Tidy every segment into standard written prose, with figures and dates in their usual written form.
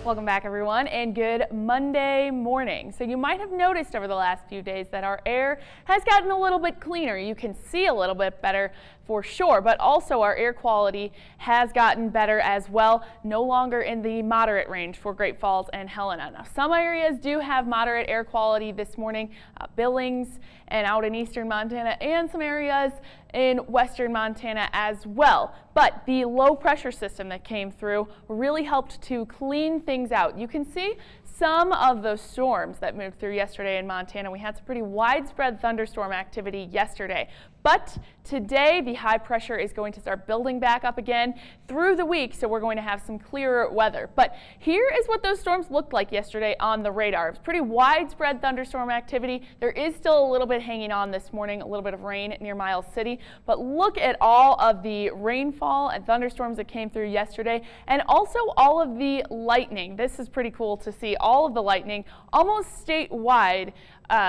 Welcome back, everyone, and good Monday morning. So you might have noticed over the last few days that our air has gotten a little bit cleaner. You can see a little bit better for sure, but also our air quality has gotten better as well, no longer in the moderate range for Great Falls and Helena. Now, some areas do have moderate air quality this morning, Billings and out in eastern Montana, and some areas in western Montana as well. But the low pressure system that came through really helped to clean things out. You can see some of those storms that moved through yesterday in Montana. We had some pretty widespread thunderstorm activity yesterday. But today, the high pressure is going to start building back up again through the week, so we're going to have some clearer weather. But here is what those storms looked like yesterday on the radar. It was pretty widespread thunderstorm activity. There is still a little bit hanging on this morning, a little bit of rain near Miles City. But look at all of the rainfall and thunderstorms that came through yesterday, and also all of the lightning. This is pretty cool to see all of the lightning almost statewide.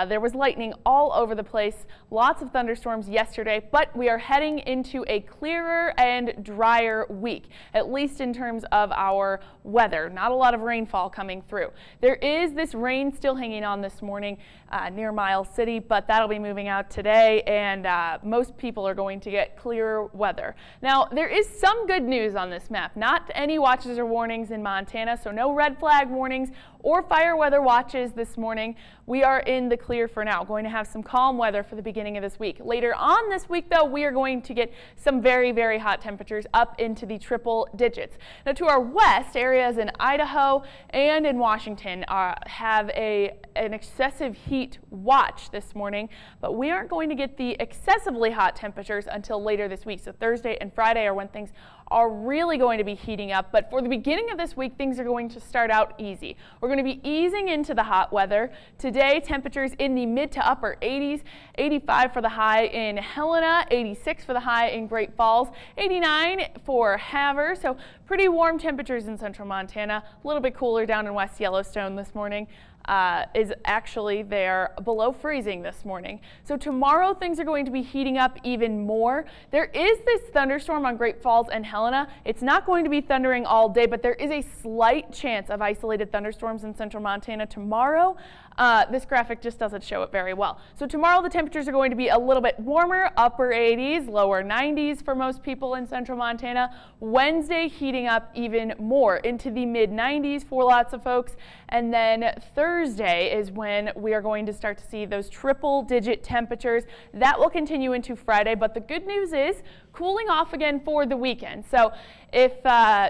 There was lightning all over the place, lots of thunderstorms yesterday, but we are heading into a clearer and drier week, at least in terms of our weather. Not a lot of rainfall coming through. There is this rain still hanging on this morning near Miles City, but that'll be moving out today, and most people are going to get clearer weather. Now, there is some good news on this map. Not any watches or warnings in Montana, so no red flag warnings or fire weather watches this morning. We are in the clear for now. Going to have some calm weather for the beginning of this week. Later on this week, though, we are going to get some very, very hot temperatures up into the triple digits. Now, to our west, areas in Idaho and in Washington have an excessive heat watch this morning, but we aren't going to get the excessively hot temperatures until later this week. So Thursday and Friday are when things are really going to be heating up, but for the beginning of this week, things are going to start out easy. We're going to be easing into the hot weather. Today, temperatures in the mid to upper 80s, 85 for the high in Helena, 86 for the high in Great Falls, 89 for Havre, so pretty warm temperatures in central Montana, a little bit cooler down in West Yellowstone this morning. Is actually there below freezing this morning. So tomorrow things are going to be heating up even more. There is this thunderstorm on Great Falls and Helena. It's not going to be thundering all day, but there is a slight chance of isolated thunderstorms in central Montana tomorrow. This graphic just doesn't show it very well. So tomorrow the temperatures are going to be a little bit warmer, upper 80s, lower 90s for most people in central Montana. Wednesday heating up even more into the mid 90s for lots of folks. And then Thursday is when we are going to start to see those triple digit temperatures. That will continue into Friday, but the good news is cooling off again for the weekend. So if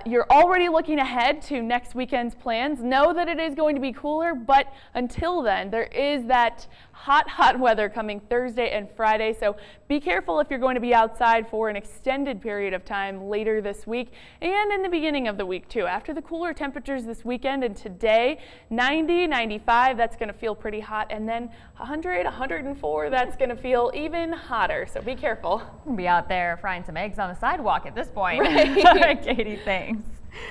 you're already looking ahead to next weekend's plans, know that it is going to be cooler, but until then, there is that hot weather coming Thursday and Friday. So be careful if you're going to be outside for an extended period of time later this week and in the beginning of the week too. After the cooler temperatures this weekend and today, 90, 95, that's going to feel pretty hot, and then 100, 104, that's going to feel even hotter. So be careful. We'll be out there frying some eggs on the sidewalk at this point. Right. Katie, thanks.